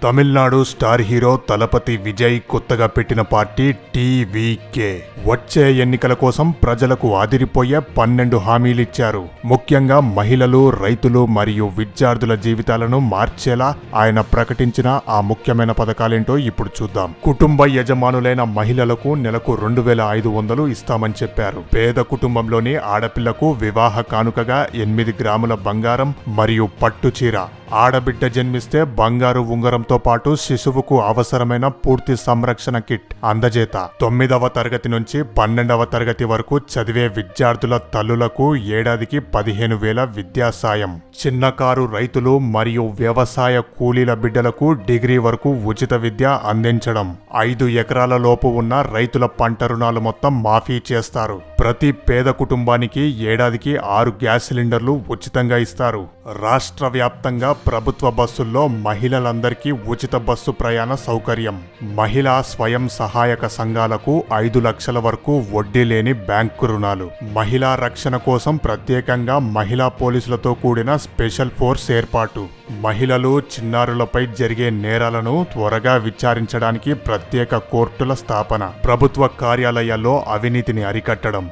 Tamil Nadu star hero Thalapathy Vijay కొత్తగా పెట్టిన party TVK వచ్చే ఎన్నికల కోసం ప్రజలకు ఆదిరిపోయే 12 హామీలిచ్చారు. ముఖ్యంగా మహిళలు, రైతులు మరియు విద్యార్థుల జీవితాలను మార్చేలా ఆయన ప్రకటించిన ఆ ముఖ్యమైన పథకాలేంటో ఇప్పుడు చూద్దాం. కుటుంబ యజమానులైన మహిళలకు నెలకు 2500 ఇస్తామని చెప్పారు. పేద కుటుంబంలోని ఆడపిల్లకు వివాహ కానుకగా 8 గ్రాముల బంగారం మరియు పట్టు చీర, ఆడబిడ్డ జన్మిస్తే బంగారు ఉంగరంతో పాటు శిశువుకు అవసరమైన పూర్తి సంరక్షణ కిట్ అందజేత. 9వ తరగతి నుంచి 12వ తరగతి వరకు చదివే విద్యార్థుల తల్లులకు ఏడాదికి 15,000 విద్యా సాయం. చిన్నకారు రైతులు మరియు వ్యవసాయ కూలీల బిడ్డలకు డిగ్రీ వరకు ఉచిత విద్య అందించడం. 5 ఎకరాల లోపు ఉన్న రైతుల పంట రుణాలు మొత్తం మాఫీ చేస్తారు. ప్రతి పేద కుటుంబానికి ఏడాదికి 6 గ్యాస్ సిలిండర్లు ఉచితంగా ఇస్తారు. రాష్ట్ర వ్యాప్తంగా ప్రభుత్వ బస్సుల్లో మహిళలందరికీ ఉచిత బస్సు ప్రయాణ సౌకర్యం. మహిళా స్వయం సహాయక సంఘాలకు 5 లక్షల వరకు వడ్డీ లేని బ్యాంకు రుణాలు. మహిళా రక్షణ కోసం ప్రత్యేకంగా మహిళా పోలీసులతో కూడిన స్పెషల్ ఫోర్స్ ఏర్పాటు. మహిళలు, చిన్నారులపై జరిగే నేరాలను త్వరగా విచారించడానికి ప్రత్యేక కోర్టుల స్థాపన. ప్రభుత్వ కార్యాలయాల్లో అవినీతిని అరికట్టడం.